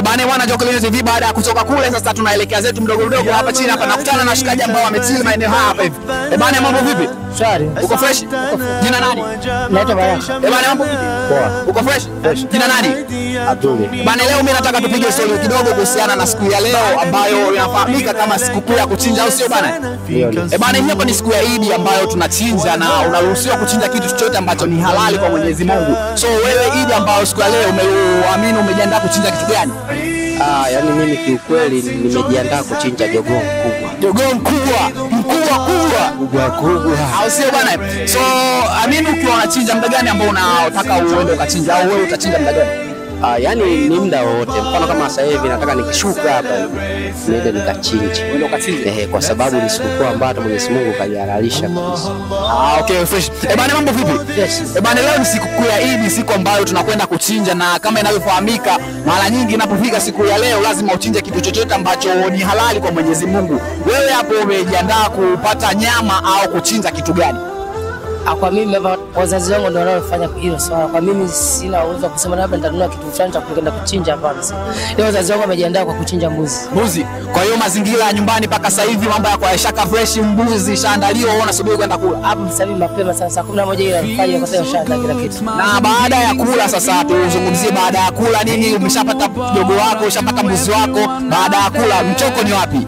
Bana bwana Jokelini TV baada ya kutoka kule sasa tunaelekea zetu mdogo mdogo hapa chini hapa nakutana na shikaji ambao wamechill maeneo hapa hivi. Bana mambo vipi? Shwari. Uko fresh? Jina nani? Naitwa Baraka. Bana mambo vipi? Poa. Uko fresh? Jina nani? Abdul. Bana leo mimi nataka tupige story kidogo kuhusiana na siku ya leo ambayo inafahamika kama siku ya kuchinja au sio bana? Bana hii hapa ni siku ya Eid ambayo tunachinja na unaruhusiwa kuchinja kitu chochote ambacho ni halali kwa Mwenyezi Mungu. So wewe Eid ambayo siku ya leo umeamini umejiandaa kuchinja kitu gani? Yani mimi kiukweli nimejiandaa kuchinja jogoo mkubwa. Jogoo mkubwa, Kubwa. Au sio bana? So amini ukiwa unachinja muda gani ambao unataka uende ukachinja au wewe utachinja muda gani? Yani ni muda wote. Mfano kama sasa hivi nataka nikishuka hapa niende nikachinje. Uende ukachinje? Kwa sababu ni siku ambayo Mwenyezi Mungu kajihalalisha kabisa. Okay, fresh. Bana mambo vipi? Yes. Bana leo ni siku ya Eid, siku ambayo tunakwenda kuchinja na kama inavyofahamika mara nyingi inapofika siku ya leo lazima uchinje kitu chochote ambacho ni halali kwa Mwenyezi Mungu. Wewe hapo umejiandaa kupata nyama au kuchinja kitu gani? Kwa mimi wazazi wangu ndio wanaofanya hilo swala. Kwa mimi sina uwezo kusema labda nitanunua kitu fulani cha kwenda kuchinja hapana. Leo wazazi wangu wamejiandaa kwa kuchinja mbuzi. Mbuzi. Kwa hiyo mazingira ya nyumbani paka sasa hivi mambo yako yashaka fresh, mbuzi shaandaliwa, unasubiri kwenda kula. Hapo sasa hivi mapema sana saa 11 ile nafanya kwa sababu shaandaa kila kitu. Na baada ya kula sasa tuzungumzie baada ya kula nini, umeshapata jogoo wako, ushapata mbuzi wako, baada ya kula mchoko ni wapi?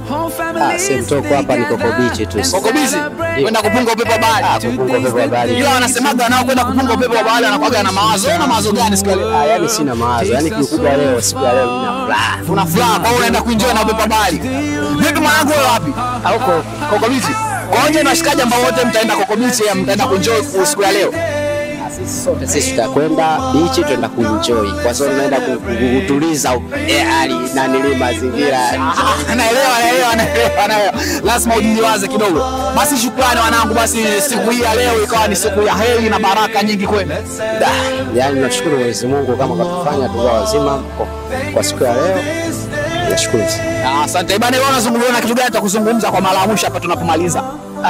Si mtoko hapa ni Coco Beach tu. Coco Beach? Kwenda kupunga upepo wa bahari. Kupunga upepo wa bahari. Ila wanasemaga nao kwenda kupunga upepo wa bahari anakuaga na mawazo. Una mawazo gani siku ile? Yani sina mawazo. Yani kikubwa leo siku ya leo nina furaha. Una furaha kwa hiyo unaenda kuenjoy na upepo wa bahari. Vipi mwanangu wewe wapi? Huko Coco Beach. Kwa hiyo na shikaji ambao wote mtaenda Coco Beach mtaenda kuenjoy siku ya leo. Sisi tutakwenda beach tuenda kuenjoy. Kwa sababu tunaenda kutuliza hali na nili mazingira. Naelewa. Lazima ujiwaze kidogo. Basi shukrani wanangu, basi siku hii ya leo ikawa ni siku ya heri na baraka nyingi kwenu. Yani nashukuru Mwenyezi Mungu kama katufanya tuwa wazima kwa siku ya leo. Nashukuru. Asante bana, wewe unazungumza na kitu gani cha kuzungumza kwa mara ya mwisho hapa tunapomaliza?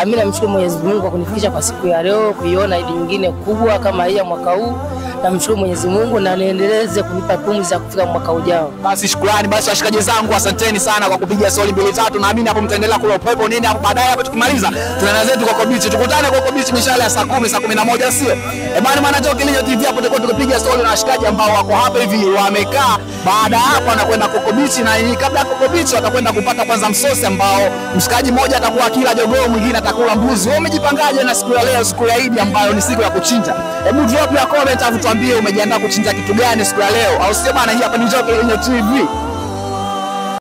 Mimi namshukuru Mwenyezi Mungu kwa kunifikisha kwa siku ya leo, kuiona Eid nyingine kubwa kama hii ya mwaka huu. Namshukuru Mwenyezi Mungu na niendeleze kunipa pumzi za kufika mwaka ujao. Basi shukrani basi washikaji zangu, asanteni sana kwa kupiga swali 2-3. Naamini hapo mtaendelea kula upepo nini hapo baadaye hapo tukimaliza. Tunaenda zetu Coco Beach. Tukutane Coco Beach mishale ya saa 10 saa 11 sio? Bana maana Jokelini TV hapo tulikuwa tukipiga swali na washikaji ambao wako hapa hivi wamekaa. Baada hapo anakwenda Coco Beach na kabla ya Coco Beach watakwenda kupata kwanza msosi ambao mshikaji mmoja atakuwa kila jogoo, mwingine atakula mbuzi. Wewe umejipangaje na siku ya leo, siku ya Eid ambayo ni siku ya kuchinja? Hebu drop ya comment afu tuambie umejiandaa kuchinja kitu gani siku ya leo, au sio bana? Hii hapa ni Jokelini TV.